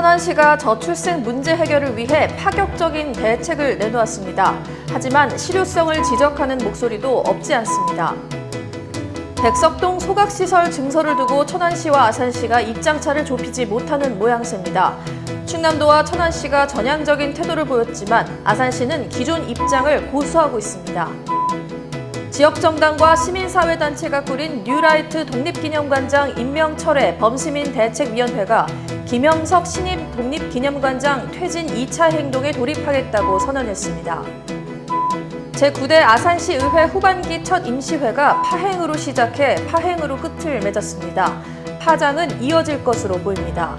천안시가 저출생 문제 해결을 위해 파격적인 대책을 내놓았습니다. 하지만 실효성을 지적하는 목소리도 없지 않습니다. 백석동 소각시설 증설을 두고 천안시와 아산시가 입장차를 좁히지 못하는 모양새입니다. 충남도와 천안시가 전향적인 태도를 보였지만 아산시는 기존 입장을 고수하고 있습니다. 지역정당과 시민사회단체가 꾸린 뉴라이트 독립기념관장 임명 철회 범시민대책위원회가 김영석 신임 독립기념관장 퇴진 2차 행동에 돌입하겠다고 선언했습니다. 제9대 아산시 의회 후반기 첫 임시회가 파행으로 시작해 파행으로 끝을 맺었습니다. 파장은 이어질 것으로 보입니다.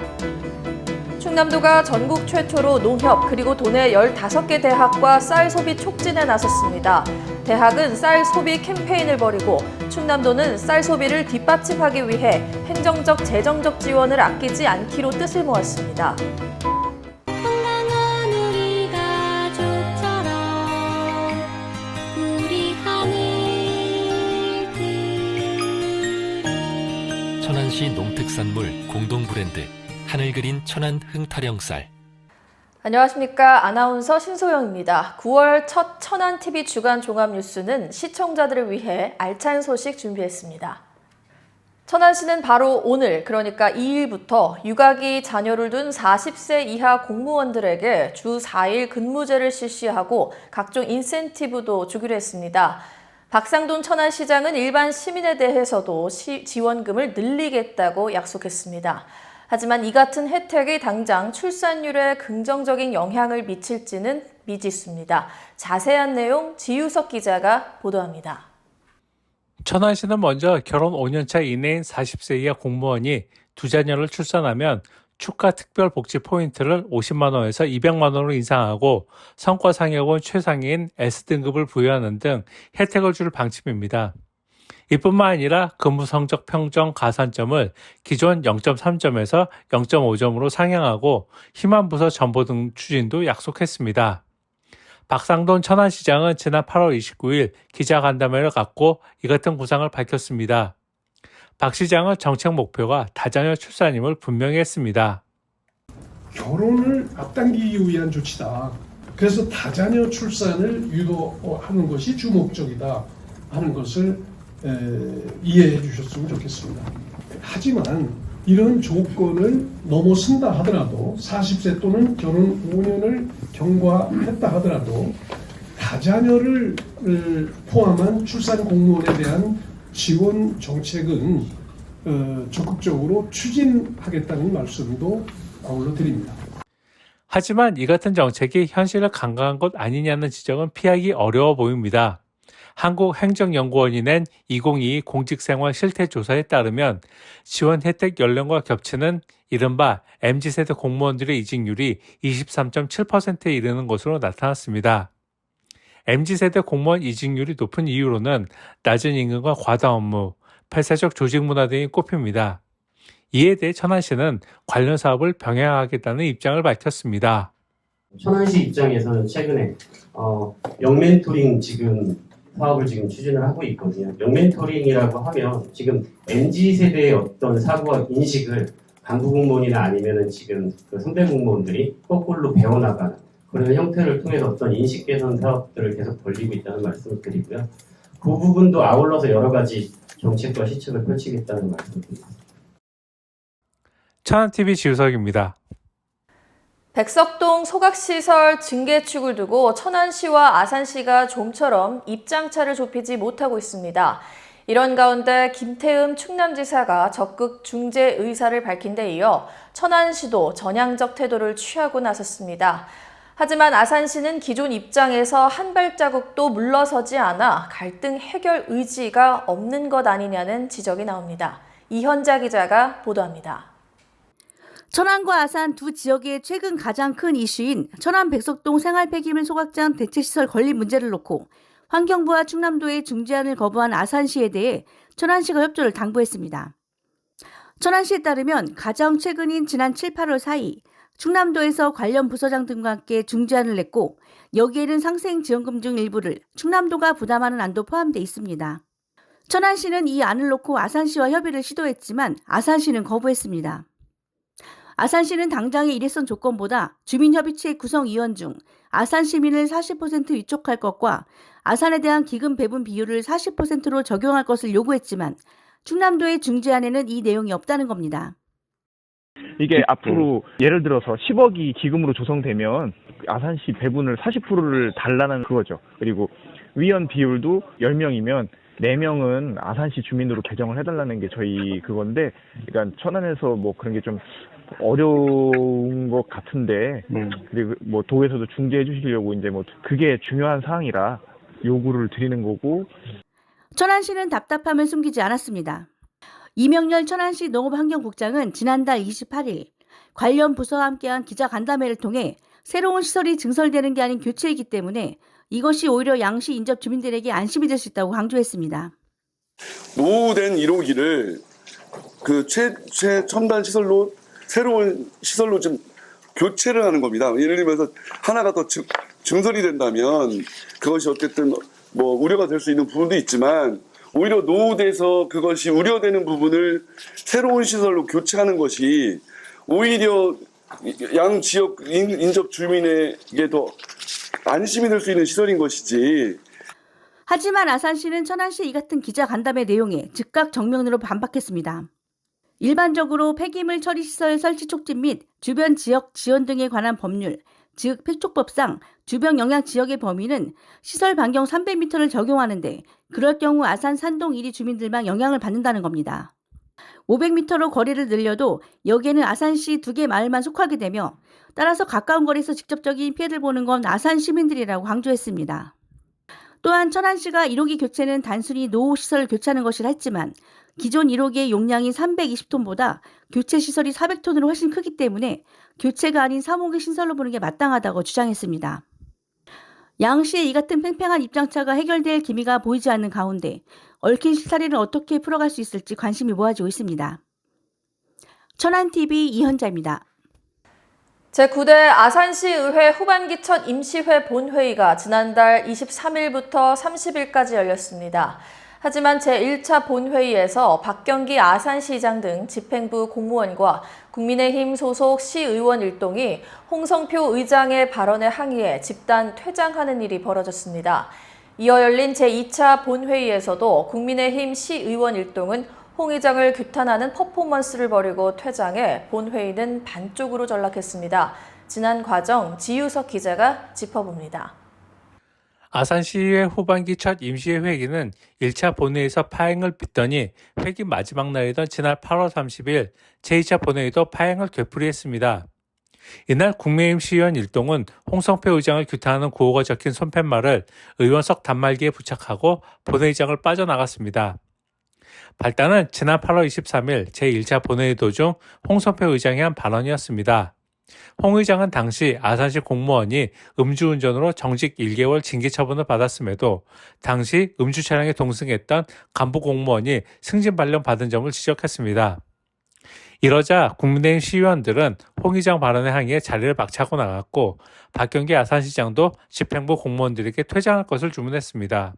충남도가 전국 최초로 농협 그리고 도내 15개 대학과 쌀 소비 촉진에 나섰습니다. 대학은 쌀 소비 캠페인을 벌이고 충남도는 쌀 소비를 뒷받침하기 위해 행정적 재정적 지원을 아끼지 않기로 뜻을 모았습니다. 건강한 우리 가족처럼 우리 하늘들. 천안시 농특산물 공동 브랜드 하늘그린 천안 흥타령쌀. 안녕하십니까. 아나운서 신소영입니다. 9월 첫 천안TV 주간 종합뉴스는 시청자들을 위해 알찬 소식 준비했습니다. 천안시는 바로 오늘, 그러니까 2일부터 육아기 자녀를 둔 40세 이하 공무원들에게 주 4일 근무제를 실시하고 각종 인센티브도 주기로 했습니다. 박상돈 천안시장은 일반 시민에 대해서도 지원금을 늘리겠다고 약속했습니다. 하지만 이 같은 혜택이 당장 출산율에 긍정적인 영향을 미칠지는 미지수입니다. 자세한 내용 지유석 기자가 보도합니다. 천안시는 먼저 결혼 5년차 이내인 40세 이하 공무원이 두 자녀를 출산하면 축가 특별 복지 포인트를 50만 원에서 200만 원으로 인상하고 성과상여금 최상위인 S등급을 부여하는 등 혜택을 줄 방침입니다. 이뿐만 아니라 근무 성적 평정 가산점을 기존 0.3점에서 0.5점으로 상향하고 희망 부서 전보 등 추진도 약속했습니다. 박상돈 천안시장은 지난 8월 29일 기자간담회를 갖고 이 같은 구상을 밝혔습니다. 박 시장은 정책 목표가 다자녀 출산임을 분명히 했습니다. 결혼을 앞당기기 위한 조치다. 그래서 다자녀 출산을 유도하는 것이 주목적이다 하는 것을 이해해 주셨으면 좋겠습니다. 하지만 이런 조건을 넘어선다 하더라도 40세 또는 결혼 5년을 경과했다 하더라도 다자녀를 포함한 출산 공무원에 대한 지원 정책은 적극적으로 추진하겠다는 말씀도 아울러 드립니다. 하지만 이 같은 정책이 현실을 간과한 것 아니냐는 지적은 피하기 어려워 보입니다. 한국행정연구원이 낸 2022 공직생활 실태조사에 따르면 지원 혜택 연령과 겹치는 이른바 MZ세대 공무원들의 이직률이 23.7%에 이르는 것으로 나타났습니다. MZ세대 공무원 이직률이 높은 이유로는 낮은 임금과 과다 업무, 폐쇄적 조직 문화 등이 꼽힙니다. 이에 대해 천안시는 관련 사업을 병행하겠다는 입장을 밝혔습니다. 천안시 입장에서는 최근에 영멘토링 사업을 지금 하고 있거든요. 영멘토링이라고 하면 지금 MZ세대의 어떤 사고와 인식을 간부 공무원이나 아니면은 지금 그 선배 공무원들이 거꾸로 배워나가는 그런 형태를 통해서 어떤 인식 개선 사업들을 계속 벌리고 있다는 말씀을 드리고요. 그 부분도 아울러서 여러 가지 정책과 시책을 펼치겠다는 말씀을 드립니다. 천안TV 지우석입니다. 백석동 소각시설 증개축을 두고 천안시와 아산시가 좀처럼 입장차를 좁히지 못하고 있습니다. 이런 가운데 김태흠 충남지사가 적극 중재 의사를 밝힌 데 이어 천안시도 전향적 태도를 취하고 나섰습니다. 하지만 아산시는 기존 입장에서 한 발자국도 물러서지 않아 갈등 해결 의지가 없는 것 아니냐는 지적이 나옵니다. 이현자 기자가 보도합니다. 천안과 아산 두 지역의 최근 가장 큰 이슈인 천안 백석동 생활 폐기물 소각장 대체시설 건립 문제를 놓고 환경부와 충남도의 중재안을 거부한 아산시에 대해 천안시가 협조를 당부했습니다. 천안시에 따르면 가장 최근인 지난 7, 8월 사이 충남도에서 관련 부서장 등과 함께 중재안을 냈고 여기에는 상생지원금 중 일부를 충남도가 부담하는 안도 포함돼 있습니다. 천안시는 이 안을 놓고 아산시와 협의를 시도했지만 아산시는 거부했습니다. 아산시는 당장의 일회성 조건보다 주민협의체 구성위원 중 아산 시민을 40% 위촉할 것과 아산에 대한 기금 배분 비율을 40%로 적용할 것을 요구했지만 충남도의 중재안에는 이 내용이 없다는 겁니다. 이게 앞으로 예를 들어서 10억이 기금으로 조성되면 아산시 배분을 40%를 달라는 그거죠. 그리고 위원 비율도 10명이면 4명은 아산시 주민으로 개정을 해달라는 게 저희 그건데, 그러니까 천안에서 뭐 그런 게 좀 어려운 것 같은데, 그리고 뭐 도에서도 중재해 주시려고 이제 뭐 그게 중요한 사항이라 요구를 드리는 거고. 천안시는 답답함을 숨기지 않았습니다. 이명렬 천안시 농업환경국장은 지난달 28일 관련 부서와 함께한 기자간담회를 통해 새로운 시설이 증설되는 게 아닌 교체이기 때문에 이것이 오히려 양시 인접 주민들에게 안심이 될 수 있다고 강조했습니다. 노후된 1호기를 그 최첨단 시설로 새로운 시설로 좀 교체를 하는 겁니다. 예를 들면서 하나가 더 증설이 된다면 그것이 어쨌든 뭐 우려가 될 수 있는 부분도 있지만, 오히려 노후돼서 그것이 우려되는 부분을 새로운 시설로 교체하는 것이 오히려 양 지역 인접 주민에게 더 안심이 될 수 있는 시설인 것이지. 하지만 아산시는 천안시의 이 같은 기자간담회 내용에 즉각 정면으로 반박했습니다. 일반적으로 폐기물 처리시설 설치 촉진 및 주변 지역 지원 등에 관한 법률, 즉 폐촉법상 주변 영향 지역의 범위는 시설 반경 300m를 적용하는데, 그럴 경우 아산 산동 1위 주민들만 영향을 받는다는 겁니다. 500m로 거리를 늘려도 여기에는 아산시 2개 마을만 속하게 되며, 따라서 가까운 거리에서 직접적인 피해를 보는 건 아산 시민들이라고 강조했습니다. 또한 천안시가 1호기 교체는 단순히 노후시설을 교체하는 것이라 했지만 기존 1호기의 용량이 320톤보다 교체 시설이 400톤으로 훨씬 크기 때문에 교체가 아닌 3호기 신설로 보는 게 마땅하다고 주장했습니다. 양시의 이 같은 팽팽한 입장차가 해결될 기미가 보이지 않는 가운데 얽힌 실타래를 어떻게 풀어갈 수 있을지 관심이 모아지고 있습니다. 천안TV 이현자입니다. 제9대 아산시의회 후반기 첫 임시회 본회의가 지난달 23일부터 30일까지 열렸습니다. 하지만 제1차 본회의에서 박경기 아산시장 등 집행부 공무원과 국민의힘 소속 시의원 일동이 홍성표 의장의 발언에 항의해 집단 퇴장하는 일이 벌어졌습니다. 이어 열린 제2차 본회의에서도 국민의힘 시의원 일동은 홍 의장을 규탄하는 퍼포먼스를 벌이고 퇴장해 본회의는 반쪽으로 전락했습니다. 지난 과정 지유석 기자가 짚어봅니다. 아산시의회 후반기 첫 임시회 회기는 1차 본회의에서 파행을 빚더니 회기 마지막 날이던 지난 8월 30일 제2차 본회의도 파행을 되풀이했습니다. 이날 국민의힘 시의원 일동은 홍성표 의장을 규탄하는 구호가 적힌 손팻말을 의원석 단말기에 부착하고 본회의장을 빠져나갔습니다. 발단은 지난 8월 23일 제1차 본회의 도중 홍성표 의장이 한 발언이었습니다. 홍 의장은 당시 아산시 공무원이 음주운전으로 정직 1개월 징계 처분을 받았음에도 당시 음주 차량에 동승했던 간부 공무원이 승진 발령 받은 점을 지적했습니다. 이러자 국민의힘 시의원들은 홍 의장 발언에 항의해 자리를 박차고 나갔고 박경기 아산시장도 집행부 공무원들에게 퇴장할 것을 주문했습니다.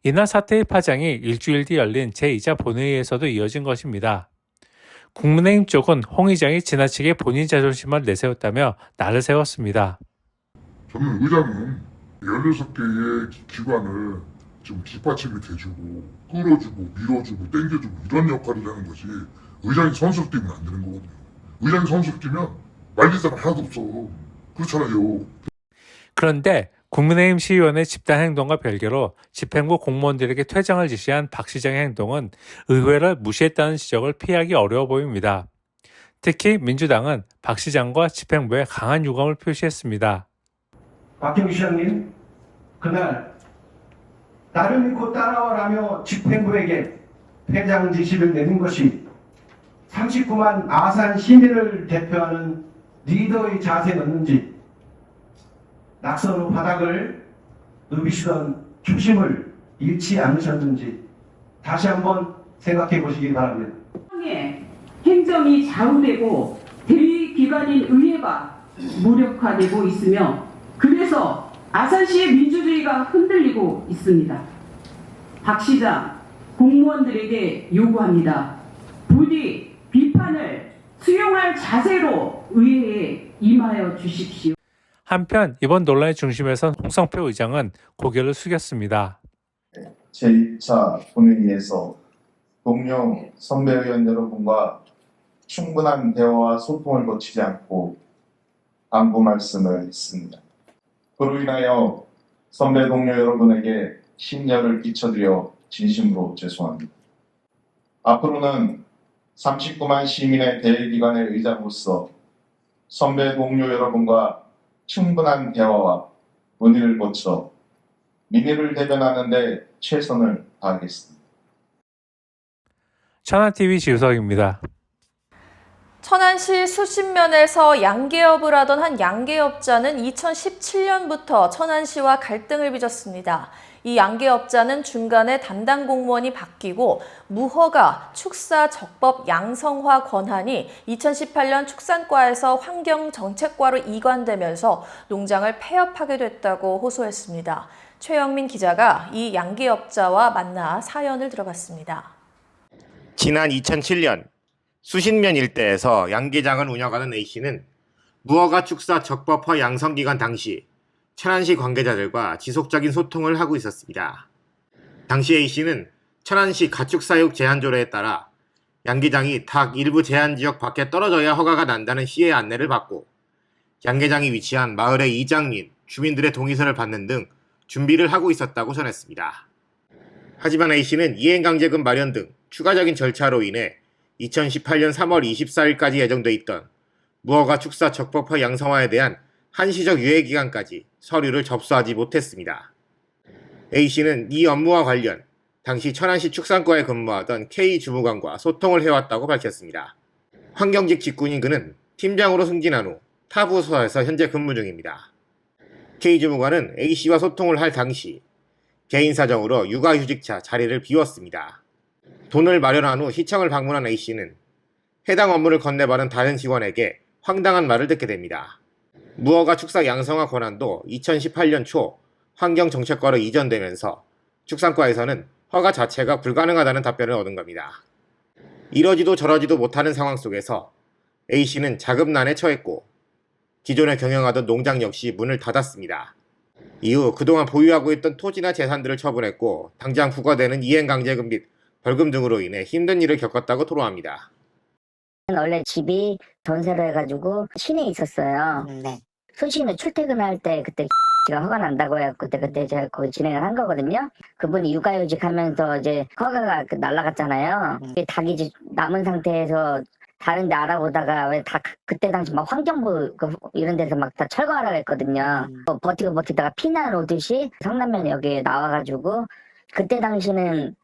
이날 사태의 파장이 일주일 뒤 열린 제2차 본회의에서도 이어진 것입니다. 국민의힘 쪽은 홍 의장이 지나치게 본인 자존심을 내세웠다며 날을 세웠습니다. 저는 의장은 16개의 기관을 좀 뒷받침이 돼주고 끌어주고 밀어주고 땡겨주고 이런 역할을 하는 것이, 의장이 선수를 뛰면 안 되는 거거든요. 의장이 선수를 뛰면 말릴 사람 하나도 없어. 그렇잖아요. 그런데 국민의힘 시의원의 집단 행동과 별개로 집행부 공무원들에게 퇴장을 지시한 박 시장의 행동은 의회를 무시했다는 지적을 피하기 어려워 보입니다. 특히 민주당은 박 시장과 집행부에 강한 유감을 표시했습니다. 박경기 시장님, 그날 나를 믿고 따라와라며 집행부에게 퇴장 지시를 내린 것이 39만 아산 시민을 대표하는 리더의 자세였는지, 낙선 후 바닥을 누비시던 초심을 잃지 않으셨는지 다시 한번 생각해 보시기 바랍니다. 행정이 좌우되고 대의기관인 의회가 무력화되고 있으며, 그래서 아산시의 민주주의가 흔들리고 있습니다. 박 시장, 공무원들에게 요구합니다. 부디 비판을 수용할 자세로 의회에 임하여 주십시오. 한편 이번 논란의 중심에선 홍성표 의장은 고개를 숙였습니다. 제1차 본회의에서 동료 선배 의원 여러분과 충분한 대화와 소통을 거치지 않고 안부 말씀을 했습니다. 그로 인하여 선배 동료 여러분에게 심려를 끼쳐드려 진심으로 죄송합니다. 앞으로는 39만 시민의 대의기관의 의장으로서 선배 동료 여러분과 충분한 대화와 논의를 거쳐 민의를 대변하는 데 최선을 다하겠습니다. 천안TV 지우석입니다. 천안시 수신면에서 양계업을 하던 한 양계업자는 2017년부터 천안시와 갈등을 빚었습니다. 이 양계업자는 중간에 담당 공무원이 바뀌고 무허가 축사적법 양성화 권한이 2018년 축산과에서 환경정책과로 이관되면서 농장을 폐업하게 됐다고 호소했습니다. 최영민 기자가 이 양계업자와 만나 사연을 들어봤습니다. 지난 2007년 수신면 일대에서 양계장을 운영하는 A씨는 무허가 축사 적법화 양성기간 당시 천안시 관계자들과 지속적인 소통을 하고 있었습니다. 당시 A씨는 천안시 가축사육 제한조례에 따라 양계장이 닭 일부 제한지역 밖에 떨어져야 허가가 난다는 시의 안내를 받고 양계장이 위치한 마을의 이장인 주민들의 동의서를 받는 등 준비를 하고 있었다고 전했습니다. 하지만 A씨는 이행강제금 마련 등 추가적인 절차로 인해 2018년 3월 24일까지 예정돼 있던 무허가 축사 적법화 양성화에 대한 한시적 유예기간까지 서류를 접수하지 못했습니다. A씨는 이 업무와 관련 당시 천안시 축산과에 근무하던 K 주무관과 소통을 해왔다고 밝혔습니다. 환경직 직군인 그는 팀장으로 승진한 후 타 부서에서 현재 근무 중입니다. K 주무관은 A씨와 소통을 할 당시 개인 사정으로 육아휴직차 자리를 비웠습니다. 돈을 마련한 후 시청을 방문한 A씨는 해당 업무를 건네받은 다른 직원에게 황당한 말을 듣게 됩니다. 무허가 축사 양성화 권한도 2018년 초 환경정책과로 이전되면서 축산과에서는 허가 자체가 불가능하다는 답변을 얻은 겁니다. 이러지도 저러지도 못하는 상황 속에서 A씨는 자금난에 처했고 기존에 경영하던 농장 역시 문을 닫았습니다. 이후 그동안 보유하고 있던 토지나 재산들을 처분했고 당장 부과되는 이행강제금 및 벌금 등으로 인해 힘든 일을 겪었다고 토로합니다. 원래 집이 전세로 해가지고 시내에 있었어요. 수시는 출퇴근할 때 그때 가 허가 난다고 해갖고 그때 제가 거기 진행을 한 거거든요. 그분이 육아휴직 하면서 이제 허가가 날라갔잖아요. 닭이 이제 남은 상태에서 다른 데 알아보다가 왜 다 그때 당시 막 환경부 이런 데서 막 다 철거하라고 했거든요. 버티다가 피난 오듯이 성남면역에 나와가지고 그때 당시는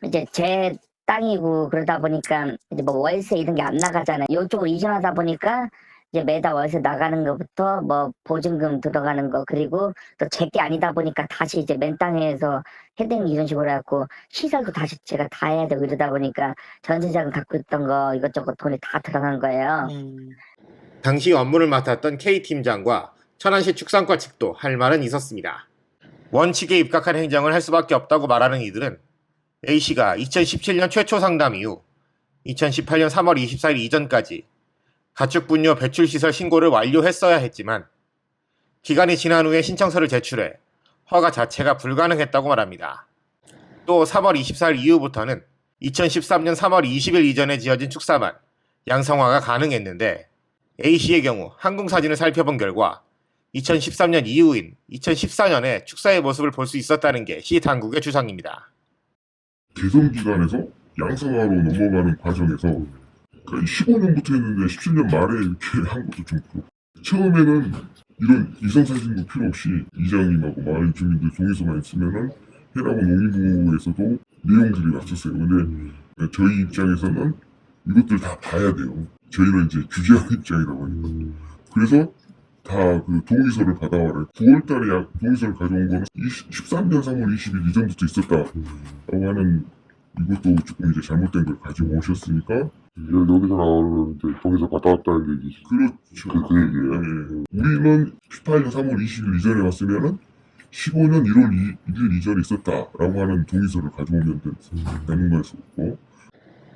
이제 제 땅이고 그러다 보니까 이제 뭐 월세 이런 게 안 나가잖아요. 이쪽으로 이전하다 보니까 이제 매달 월세 나가는 것부터 뭐 보증금 들어가는 거 그리고 또 제게 아니다 보니까 다시 이제 맨 땅에서 해당 이런 식으로 해갖고 시설도 다시 제가 다 해야 되고 이러다 보니까 전세자금 갖고 있던 거 이것저것 돈이 다 들어간 거예요. 당시 업무를 맡았던 K팀장과 천안시 축산과 측도 할 말은 있었습니다. 원칙에 입각한 행정을 할 수밖에 없다고 말하는 이들은 A씨가 2017년 최초 상담 이후 2018년 3월 24일 이전까지 가축분뇨 배출시설 신고를 완료했어야 했지만 기간이 지난 후에 신청서를 제출해 허가 자체가 불가능했다고 말합니다. 또 3월 24일 이후부터는 2013년 3월 20일 이전에 지어진 축사만 양성화가 가능했는데 A씨의 경우 항공사진을 살펴본 결과 2013년 이후인 2014년에 축사의 모습을 볼 수 있었다는 게 시 당국의 주장입니다. 개선 기간에서 양성화로 넘어가는 과정에서 15년부터 했는데 17년 말에 이렇게 한 것도 좀 그렇고 처음에는 이런 이성사진도 필요 없이 이장님하고 마을 주민들 동의서만 있으면은 해라고 농림부에서도 내용들이 왔었어요. 근데 저희 입장에서는 이것들 다 봐야 돼요. 저희는 이제 규제하는 입장이다 보니까. 그래서 다 그 동의서를 받아와라. 9월달에 동의서를 가져온 거는 13년 3월 20일 이전부터 있었다라고 하는 이것도 조금 이제 잘못된 걸 가지고 오셨으니까 여기서 나오는 이제 동의서 받아왔다는 얘기지. 그렇죠. 그 얘기예요. 우리는 18년 3월 20일 이전에 왔으면은 15년 1월 1일 이전에 있었다라고 하는 동의서를 가져오면 되는 거였었고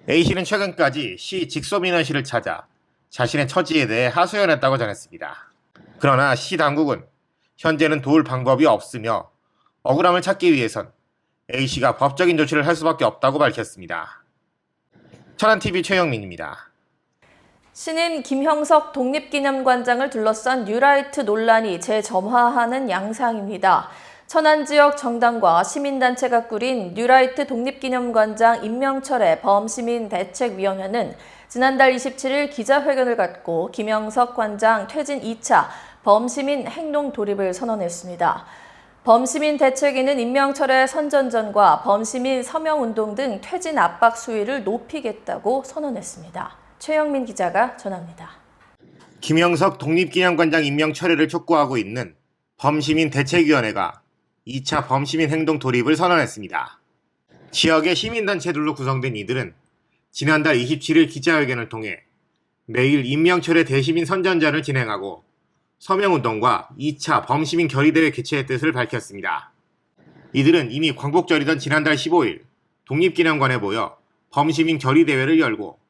A씨는 최근까지 시 직소민원실을 찾아 자신의 처지에 대해 하소연했다고 전했습니다. 그러나 시 당국은 현재는 도울 방법이 없으며 억울함을 찾기 위해선 A씨가 법적인 조치를 할 수밖에 없다고 밝혔습니다. 천안TV 최영민입니다. 신임 김형석 독립기념관장을 둘러싼 뉴라이트 논란이 재점화하는 양상입니다. 천안 지역 정당과 시민단체가 꾸린 뉴라이트 독립기념관장 임명철의 범시민대책위원회는 지난달 27일 기자회견을 갖고 김형석 관장 퇴진 2차 범시민 행동 돌입을 선언했습니다. 범시민 대책위는 임명철의 선전전과 범시민 서명운동 등 퇴진 압박 수위를 높이겠다고 선언했습니다. 최영민 기자가 전합니다. 김형석 독립기념관장 임명 철회를 촉구하고 있는 범시민 대책위원회가 2차 범시민 행동 돌입을 선언했습니다. 지역의 시민단체들로 구성된 이들은 지난달 27일 기자회견을 통해 매일 임명철회 대시민 선전전을 진행하고 서명운동과 2차 범시민 결의대회 개최의 뜻을 밝혔습니다. 이들은 이미 광복절이던 지난달 15일 독립기념관에 모여 범시민 결의대회를 열고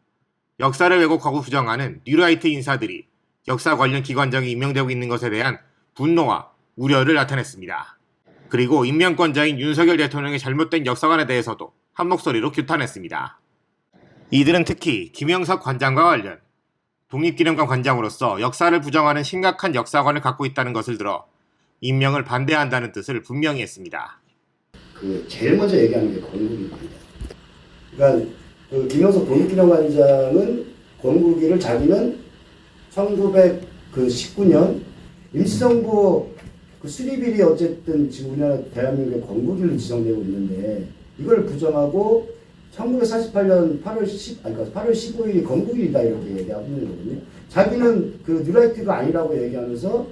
역사를 왜곡하고 부정하는 뉴라이트 인사들이 역사 관련 기관장에 임명되고 있는 것에 대한 분노와 우려를 나타냈습니다. 그리고 임명권자인 윤석열 대통령의 잘못된 역사관에 대해서도 한 목소리로 규탄했습니다. 이들은 특히 김형석 관장과 관련 독립기념관 관장으로서 역사를 부정하는 심각한 역사관을 갖고 있다는 것을 들어 임명을 반대한다는 뜻을 분명히 했습니다. 제일 먼저 얘기하는 게 건국입니다. 그러니까 김형석 독립기념관장은 건국일을 자기는 1919년 임시정부 수립일이 어쨌든 지금 우리나라 대한민국의 건국일로 지정되고 있는데 이걸 부정하고 1948년 8월 15일이 건국일이다 이렇게 얘기하고 있는 거거든요. 자기는 뉴라이트가 아니라고 얘기하면서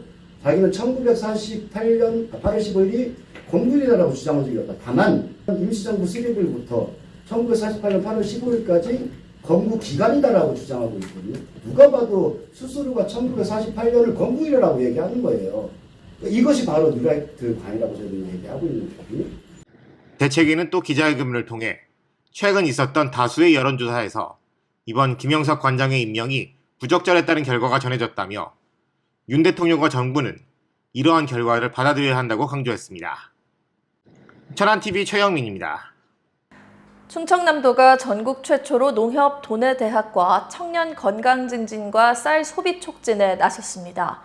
자기는 1948년 8월 15일이 건국일이라고 주장한 적이 없다. 다만 임시정부 수립일부터 1948년 8월 15일까지 건국기간이다라고 주장하고 있거든요. 누가 봐도 스스로가 1948년을 건국일이라고 얘기하는 거예요. 이것이 바로 뉴라이트 관이라고 저희는 얘기하고 있는 거거든요. 대책위는 또 기자회견을 통해 최근 있었던 다수의 여론조사에서 이번 김형석 관장의 임명이 부적절했다는 결과가 전해졌다며 윤 대통령과 정부는 이러한 결과를 받아들여야 한다고 강조했습니다. 천안TV 최영민입니다. 충청남도가 전국 최초로 농협 도내대학과 청년 건강 증진과 쌀 소비 촉진에 나섰습니다.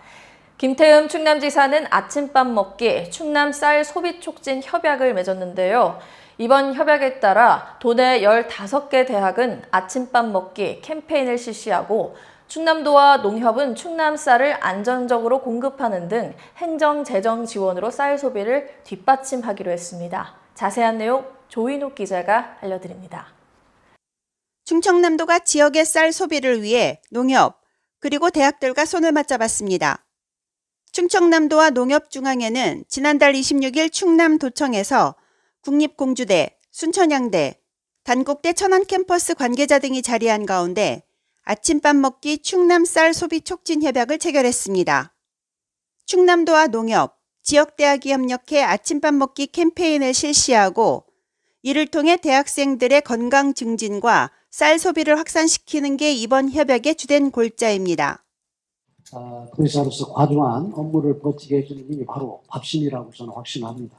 김태흠 충남지사는 아침밥 먹기 충남 쌀 소비 촉진 협약을 맺었는데요. 이번 협약에 따라 도내 15개 대학은 아침밥 먹기 캠페인을 실시하고 충남도와 농협은 충남 쌀을 안정적으로 공급하는 등 행정 재정 지원으로 쌀 소비를 뒷받침하기로 했습니다. 자세한 내용 조인욱 기자가 알려드립니다. 충청남도가 지역의 쌀 소비를 위해 농협 그리고 대학들과 손을 맞잡았습니다. 충청남도와 농협중앙회는 지난달 26일 충남도청에서 국립공주대, 순천향대, 단국대 천안캠퍼스 관계자 등이 자리한 가운데 아침밥 먹기 충남 쌀 소비 촉진 협약을 체결했습니다. 충남도와 농협, 지역대학이 협력해 아침밥 먹기 캠페인을 실시하고 이를 통해 대학생들의 건강 증진과 쌀 소비를 확산시키는 게 이번 협약의 주된 골자입니다. 도지사로서 과중한 업무를 버티게 해주는 힘이 바로 밥심이라고 저는 확신합니다.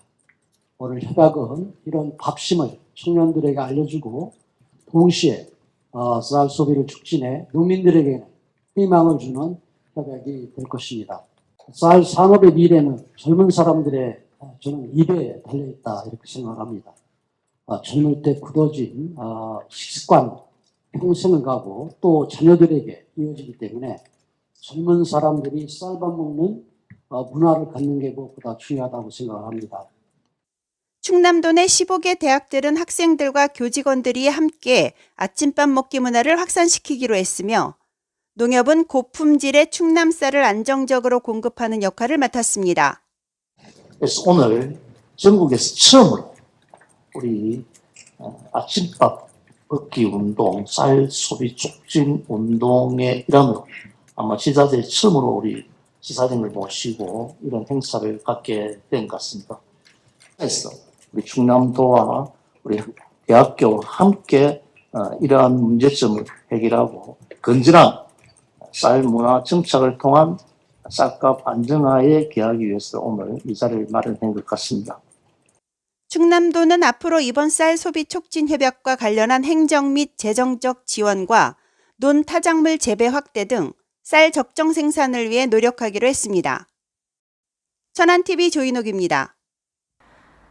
오늘 협약은 이런 밥심을 청년들에게 알려주고 동시에 쌀 소비를 촉진해 농민들에게 희망을 주는 협약이 될 것입니다. 쌀 산업의 미래는 젊은 사람들의 저는 입에 달려있다 이렇게 생각합니다. 젊을 때 굳어진 식습관 평생을 가고 또 자녀들에게 이어지기 때문에 젊은 사람들이 쌀밥 먹는 문화를 갖는 게 무엇보다 중요하다고 생각합니다. 충남도 내 15개 대학들은 학생들과 교직원들이 함께 아침밥 먹기 문화를 확산시키기로 했으며 농협은 고품질의 충남 쌀을 안정적으로 공급하는 역할을 맡았습니다. 그래서 오늘 전국에서 처음으로 우리 아침밥 먹기 운동, 쌀 소비 촉진 운동의 일환으로 아마 지사들 처음으로 우리 지사님을 모시고 이런 행사를 갖게 된 것 같습니다. 그래서 우리 충남도와 우리 대학교와 함께 이러한 문제점을 해결하고 건전한 쌀 문화 정착을 통한 쌀값 안정화에 기하기 위해서 오늘 이 자리를 마련한 것 같습니다. 충남도는 앞으로 이번 쌀 소비 촉진 협약과 관련한 행정 및 재정적 지원과 논 타작물 재배 확대 등 쌀 적정 생산을 위해 노력하기로 했습니다. 천안TV 조인옥입니다.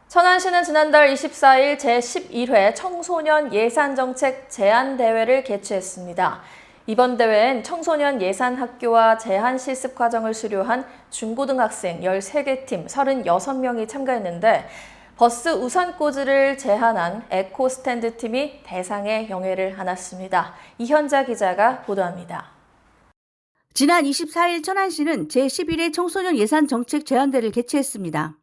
천안시는 지난달 24일 제11회 청소년 예산정책 제안대회를 개최했습니다. 이번 대회엔 청소년 예산학교와 제안실습과정을 수료한 중고등학생 13개 팀 36명이 참가했는데 버스 우산꽂이를 제안한 에코스탠드 팀이 대상의 영예를 안았습니다. 이현자 기자가 보도합니다. 지난 24일 천안시는 제11회 청소년 예산정책 제안대회를 개최했습니다.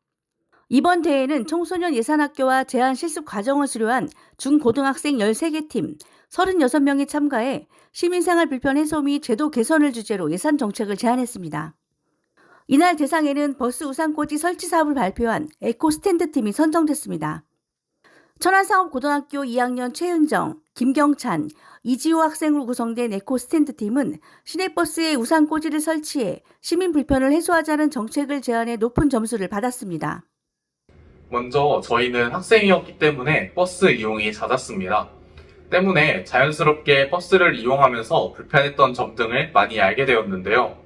이번 대회는 청소년 예산학교와 제안실습 과정을 수료한 중고등학생 13개 팀 36명이 참가해 시민생활 불편 해소 및 제도 개선을 주제로 예산정책을 제안했습니다. 이날 대상에는 버스 우산꽂이 설치 사업을 발표한 에코스탠드 팀이 선정됐습니다. 천안상업고등학교 2학년 최윤정, 김경찬, 이지호 학생으로 구성된 에코스탠드 팀은 시내버스에 우산꽂이를 설치해 시민 불편을 해소하자는 정책을 제안해 높은 점수를 받았습니다. 먼저 저희는 학생이었기 때문에 버스 이용이 잦았습니다. 때문에 자연스럽게 버스를 이용하면서 불편했던 점 등을 많이 알게 되었는데요.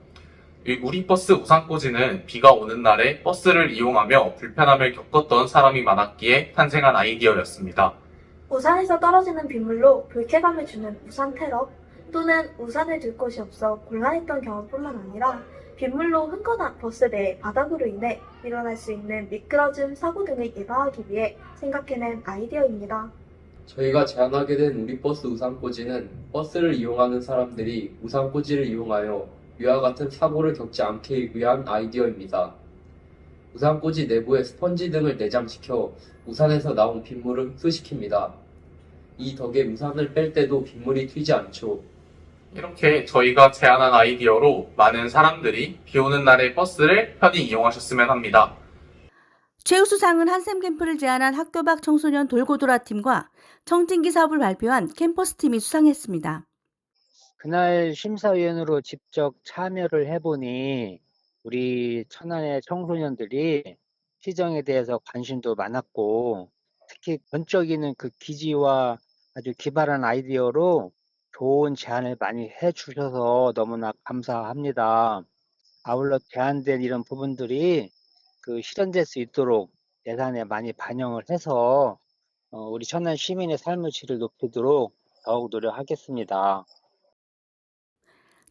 우리 버스 우산꽂이는 비가 오는 날에 버스를 이용하며 불편함을 겪었던 사람이 많았기에 탄생한 아이디어였습니다. 우산에서 떨어지는 빗물로 불쾌감을 주는 우산 테러 또는 우산을 들 곳이 없어 곤란했던 경험뿐만 아니라 빗물로 흠거나 버스 내 바닥으로 인해 일어날 수 있는 미끄러짐, 사고 등을 예방하기 위해 생각해낸 아이디어입니다. 저희가 제안하게 된 우리 버스 우산꽂이는 버스를 이용하는 사람들이 우산꽂이를 이용하여 위와 같은 사고를 겪지 않게 위한 아이디어입니다. 우산꽂이 내부에 스펀지 등을 내장시켜 우산에서 나온 빗물을 흡수시킵니다. 이 덕에 우산을 뺄 때도 빗물이 튀지 않죠. 이렇게 저희가 제안한 아이디어로 많은 사람들이 비 오는 날에 버스를 편히 이용하셨으면 합니다. 최우수상은 한샘 캠프를 제안한 학교 밖 청소년 돌고돌아 팀과 청진기 사업을 발표한 캠퍼스 팀이 수상했습니다. 그날 심사위원으로 직접 참여를 해보니 우리 천안의 청소년들이 시정에 대해서 관심도 많았고 특히 번쩍이는 그 기지와 아주 기발한 아이디어로 좋은 제안을 많이 해주셔서 너무나 감사합니다. 아울러 제안된 이런 부분들이 그 실현될 수 있도록 예산에 많이 반영을 해서 우리 천안 시민의 삶의 질을 높이도록 더욱 노력하겠습니다.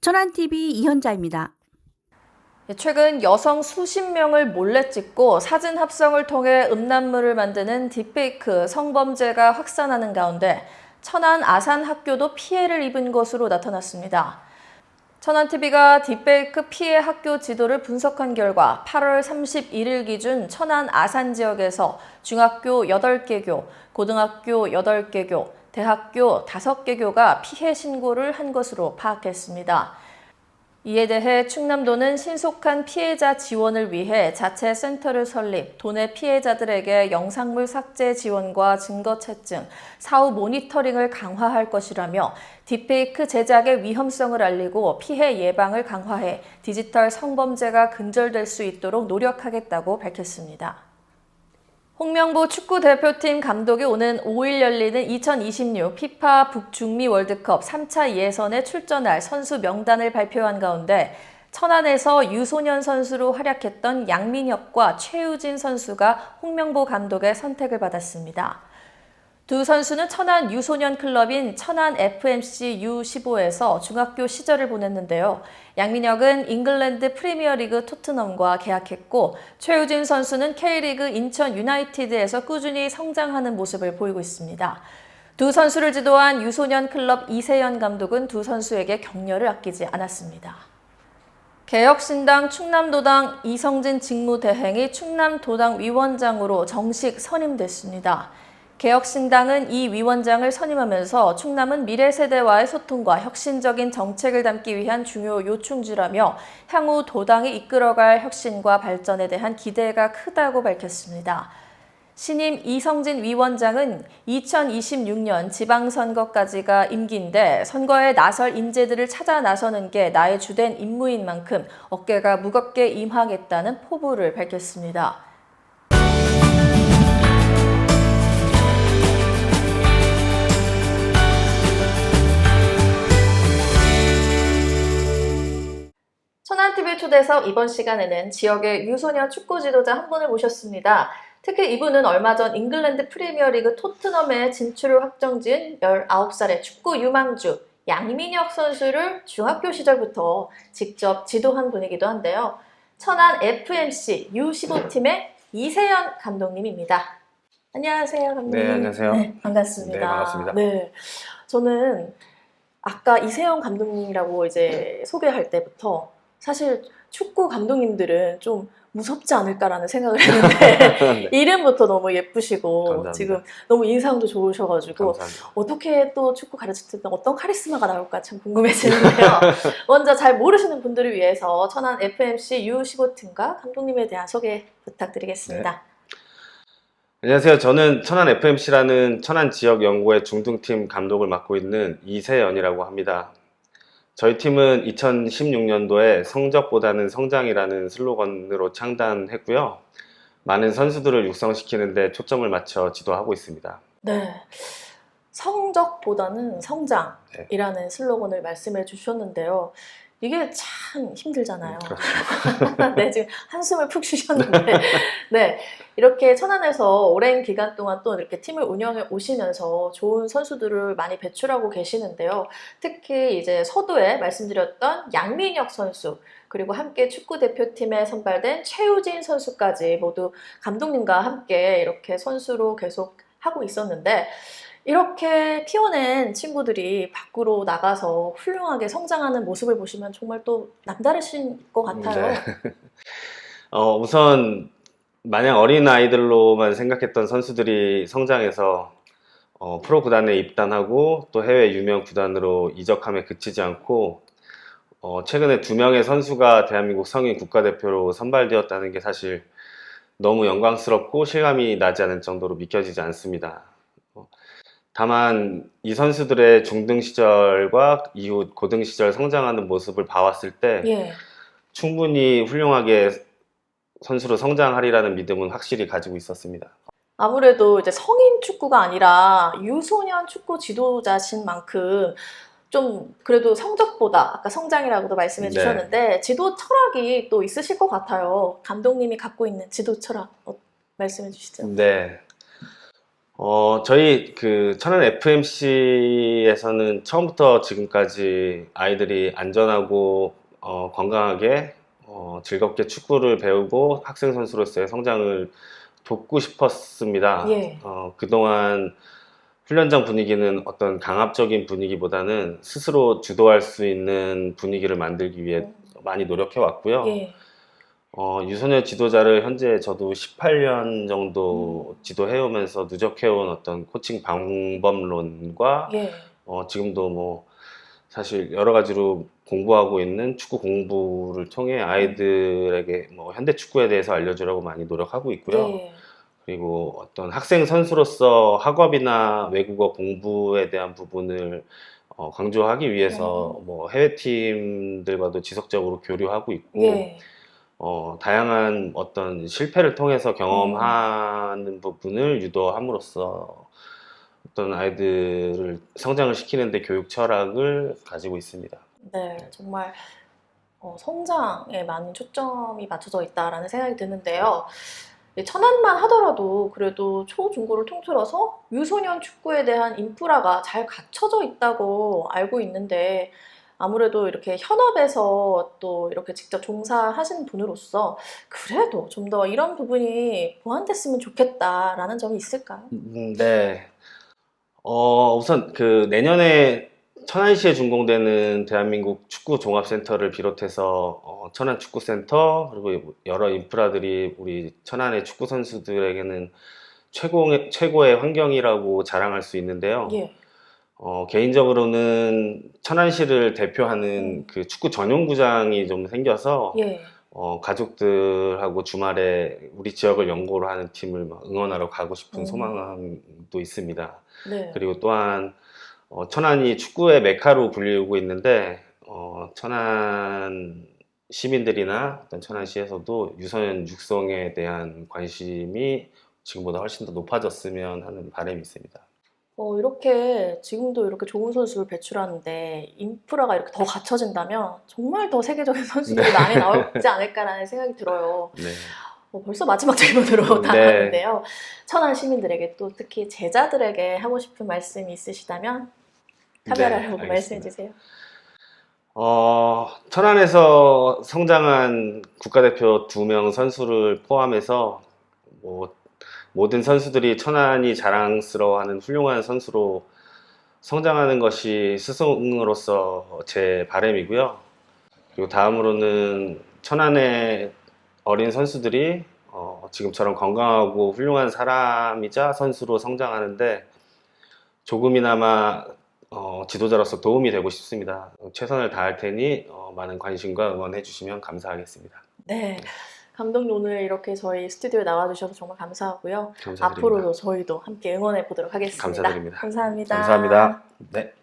천안TV 이현자입니다. 최근 여성 수십 명을 몰래 찍고 사진 합성을 통해 음란물을 만드는 딥페이크 성범죄가 확산하는 가운데 천안 아산학교도 피해를 입은 것으로 나타났습니다. 천안TV가 딥페이크 피해 학교 지도를 분석한 결과 8월 31일 기준 천안 아산 지역에서 중학교 8개 교, 고등학교 8개 교, 대학교 5개 교가 피해 신고를 한 것으로 파악했습니다. 이에 대해 충남도는 신속한 피해자 지원을 위해 자체 센터를 설립, 도내 피해자들에게 영상물 삭제 지원과 증거 채증, 사후 모니터링을 강화할 것이라며 딥페이크 제작의 위험성을 알리고 피해 예방을 강화해 디지털 성범죄가 근절될 수 있도록 노력하겠다고 밝혔습니다. 홍명보 축구대표팀 감독이 오는 5일 열리는 2026 피파 북중미 월드컵 3차 예선에 출전할 선수 명단을 발표한 가운데 천안에서 유소년 선수로 활약했던 양민혁과 최우진 선수가 홍명보 감독의 선택을 받았습니다. 두 선수는 천안 유소년 클럽인 천안 FMC U15에서 중학교 시절을 보냈는데요. 양민혁은 잉글랜드 프리미어리그 토트넘과 계약했고 최우진 선수는 K리그 인천 유나이티드에서 꾸준히 성장하는 모습을 보이고 있습니다. 두 선수를 지도한 유소년 클럽 이세연 감독은 두 선수에게 격려를 아끼지 않았습니다. 개혁신당 충남도당 이성진 직무대행이 충남도당 위원장으로 정식 선임됐습니다. 개혁신당은 이 위원장을 선임하면서 충남은 미래 세대와의 소통과 혁신적인 정책을 담기 위한 중요 요충지라며 향후 도당이 이끌어갈 혁신과 발전에 대한 기대가 크다고 밝혔습니다. 신임 이성진 위원장은 2026년 지방선거까지가 임기인데 선거에 나설 인재들을 찾아 나서는 게 나의 주된 임무인 만큼 어깨가 무겁게 임하겠다는 포부를 밝혔습니다. 천안TV 초대석 이번 시간에는 지역의 유소년 축구 지도자 한 분을 모셨습니다. 특히 이분은 얼마 전 잉글랜드 프리미어리그 토트넘에 진출을 확정지은 19살의 축구 유망주 양민혁 선수를 중학교 시절부터 직접 지도한 분이기도 한데요. 천안 FMC U15팀의 이세연 감독님입니다. 안녕하세요, 감독님. 네, 안녕하세요. 네, 반갑습니다. 네, 반갑습니다. 네, 저는 아까 이세연 감독님이라고 이제 소개할 때부터 사실 축구 감독님들은 좀 무섭지 않을까라는 생각을 했는데 네. 이름부터 너무 예쁘시고 감사합니다. 지금 너무 인상도 좋으셔가지고 감사합니다. 어떻게 또 축구 가르칠 때 어떤 카리스마가 나올까 참 궁금해지는데요. 먼저 잘 모르시는 분들을 위해서 천안 FMC U15팀과 감독님에 대한 소개 부탁드리겠습니다. 안녕하세요. 저는 천안 FMC라는 천안 지역 연구의 중등팀 감독을 맡고 있는 이세연이라고 합니다. 저희 팀은 2016년도에 성적보다는 성장이라는 슬로건으로 창단했고요. 많은 선수들을 육성시키는 데 초점을 맞춰 지도하고 있습니다. 네. 성적보다는 성장이라는 슬로건을 말씀해 주셨는데요. 이게 참 힘들잖아요. 그렇죠. 네, 지금 한숨을 푹 쉬셨는데, 네, 이렇게 천안에서 오랜 기간 동안 또 이렇게 팀을 운영해 오시면서 좋은 선수들을 많이 배출하고 계시는데요. 특히 이제 서두에 말씀드렸던 양민혁 선수, 그리고 함께 축구 대표팀에 선발된 최우진 선수까지 모두 감독님과 함께 이렇게 선수로 계속 하고 있었는데, 이렇게 키워낸 친구들이 밖으로 나가서 훌륭하게 성장하는 모습을 보시면 정말 또 남다르신 것 같아요. 네. 우선 마냥 어린 아이들로만 생각했던 선수들이 성장해서 프로 구단에 입단하고 또 해외 유명 구단으로 이적함에 그치지 않고 최근에 2명의 선수가 대한민국 성인 국가대표로 선발되었다는 게 사실 너무 영광스럽고 실감이 나지 않을 정도로 믿겨지지 않습니다. 다만 이 선수들의 중등 시절과 이후 고등 시절 성장하는 모습을 봐왔을 때 예. 충분히 훌륭하게 선수로 성장하리라는 믿음은 확실히 가지고 있었습니다. 아무래도 이제 성인 축구가 아니라 유소년 축구 지도자신 만큼 좀 그래도 성적보다 아까 성장이라고도 말씀해 주셨는데 지도 철학이 또 있으실 것 같아요. 감독님이 갖고 있는 지도 철학 말씀해 주시죠. 네. 저희 그 천안 FMC에서는 처음부터 지금까지 아이들이 안전하고 건강하게 즐겁게 축구를 배우고 학생 선수로서의 성장을 돕고 싶었습니다. 예. 그동안 훈련장 분위기는 어떤 강압적인 분위기보다는 스스로 주도할 수 있는 분위기를 만들기 위해 많이 노력해 왔고요. 예. 유소년 지도자를 현재 저도 18년 정도 지도해오면서 누적해온 어떤 코칭 방법론과 예. 지금도 뭐 사실 여러 가지로 공부하고 있는 축구 공부를 통해 아이들에게 뭐 현대 축구에 대해서 알려주려고 많이 노력하고 있고요. 예. 그리고 어떤 학생 선수로서 학업이나 외국어 공부에 대한 부분을 강조하기 위해서 뭐 해외 팀들과도 지속적으로 교류하고 있고 예. 다양한 어떤 실패를 통해서 경험하는 부분을 유도함으로써 어떤 아이들을 성장을 시키는데 교육 철학을 가지고 있습니다. 네, 정말 성장에 많은 초점이 맞춰져 있다라는 생각이 드는데요. 천안만 하더라도 그래도 초, 중고를 통틀어서 유소년 축구에 대한 인프라가 잘 갖춰져 있다고 알고 있는데 아무래도 이렇게 현업에서 또 이렇게 직접 종사하시는 분으로서 그래도 좀 더 이런 부분이 보완됐으면 좋겠다라는 점이 있을까요? 네. 우선 그 내년에 천안시에 준공되는 대한민국 축구 종합센터를 비롯해서 천안 축구센터 그리고 여러 인프라들이 우리 천안의 축구 선수들에게는 최고의 환경이라고 자랑할 수 있는데요. 예. 개인적으로는 천안시를 대표하는 그 축구 전용구장이 좀 생겨서 예. 가족들하고 주말에 우리 지역을 연고로 하는 팀을 막 응원하러 가고 싶은 소망도 있습니다. 네. 그리고 또한 천안이 축구의 메카로 불리고 있는데 천안 시민들이나 어떤 천안시에서도 유소년 육성에 대한 관심이 지금보다 훨씬 더 높아졌으면 하는 바람이 있습니다. 이렇게 지금도 이렇게 좋은 선수를 배출하는데 인프라가 이렇게 더 갖춰진다면 정말 더 세계적인 선수들이 많이 나오지 않을까라는 생각이 들어요. 네. 벌써 마지막 질문으로 네. 나가는데요. 천안 시민들에게 또 특히 제자들에게 하고 싶은 말씀이 있으시다면 카메라를 보고 알겠습니다. 말씀해 주세요. 천안에서 성장한 국가대표 2명 선수를 포함해서 모든 선수들이 천안이 자랑스러워하는 훌륭한 선수로 성장하는 것이 스승으로서 제 바람이고요. 그리고 다음으로는 천안의 어린 선수들이 지금처럼 건강하고 훌륭한 사람이자 선수로 성장하는데 조금이나마 지도자로서 도움이 되고 싶습니다. 최선을 다할 테니 많은 관심과 응원해 주시면 감사하겠습니다. 네. 감독님 오늘 이렇게 저희 스튜디오에 나와주셔서 정말 감사하고요. 감사드립니다. 앞으로도 저희도 함께 응원해 보도록 하겠습니다. 감사드립니다. 감사합니다. 감사합니다. 네.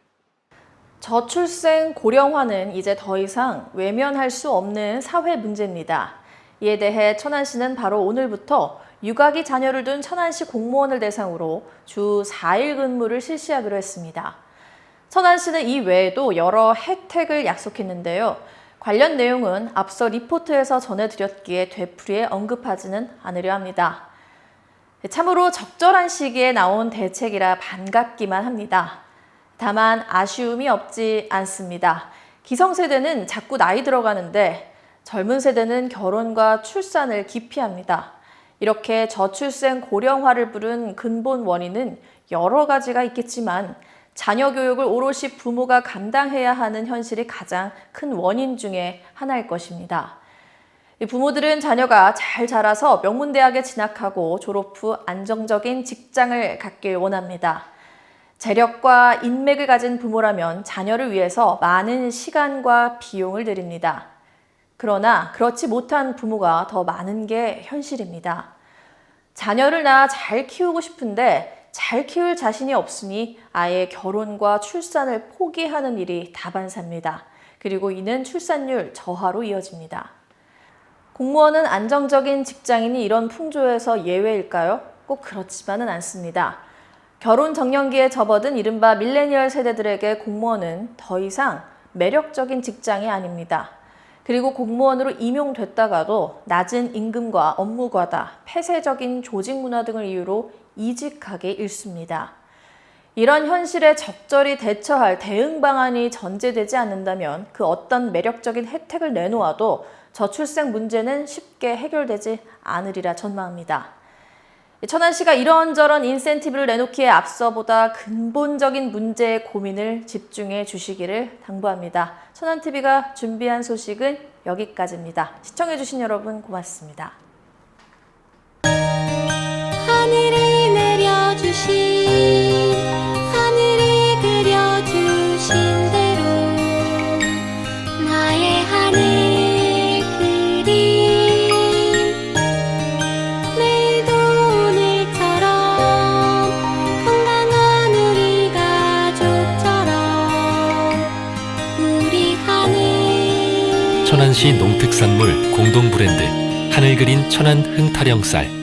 저출생 고령화는 이제 더 이상 외면할 수 없는 사회 문제입니다. 이에 대해 천안시는 바로 오늘부터 육아기 자녀를 둔 천안시 공무원을 대상으로 주 4일 근무를 실시하기로 했습니다. 천안시는 이 외에도 여러 혜택을 약속했는데요. 관련 내용은 앞서 리포트에서 전해드렸기에 되풀이에 언급하지는 않으려 합니다. 참으로 적절한 시기에 나온 대책이라 반갑기만 합니다. 다만 아쉬움이 없지 않습니다. 기성세대는 자꾸 나이 들어가는데 젊은 세대는 결혼과 출산을 기피합니다. 이렇게 저출생 고령화를 부른 근본 원인은 여러 가지가 있겠지만 자녀 교육을 오롯이 부모가 감당해야 하는 현실이 가장 큰 원인 중에 하나일 것입니다. 부모들은 자녀가 잘 자라서 명문대학에 진학하고 졸업 후 안정적인 직장을 갖길 원합니다. 재력과 인맥을 가진 부모라면 자녀를 위해서 많은 시간과 비용을 들입니다. 그러나 그렇지 못한 부모가 더 많은 게 현실입니다. 자녀를 낳아 잘 키우고 싶은데 잘 키울 자신이 없으니 아예 결혼과 출산을 포기하는 일이 다반사입니다. 그리고 이는 출산율 저하로 이어집니다. 공무원은 안정적인 직장인이 이런 풍조에서 예외일까요? 꼭 그렇지만은 않습니다. 결혼 정년기에 접어든 이른바 밀레니얼 세대들에게 공무원은 더 이상 매력적인 직장이 아닙니다. 그리고 공무원으로 임용됐다가도 낮은 임금과 업무 과다, 폐쇄적인 조직 문화 등을 이유로 이직하기 일쑤입니다. 이런 현실에 적절히 대처할 대응 방안이 전제되지 않는다면 그 어떤 매력적인 혜택을 내놓아도 저출생 문제는 쉽게 해결되지 않으리라 전망합니다. 천안시가 이런저런 인센티브를 내놓기에 앞서보다 근본적인 문제에 고민을 집중해 주시기를 당부합니다. 천안TV가 준비한 소식은 여기까지입니다. 시청해주신 여러분 고맙습니다. 하늘이 내려주신 하늘이 그려주신 대로 나의 하늘 그림 내일도 오늘처럼 건강한 우리 가족처럼 우리 하늘 천안시 농특산물 공동 브랜드 하늘그린 천안 흥타령쌀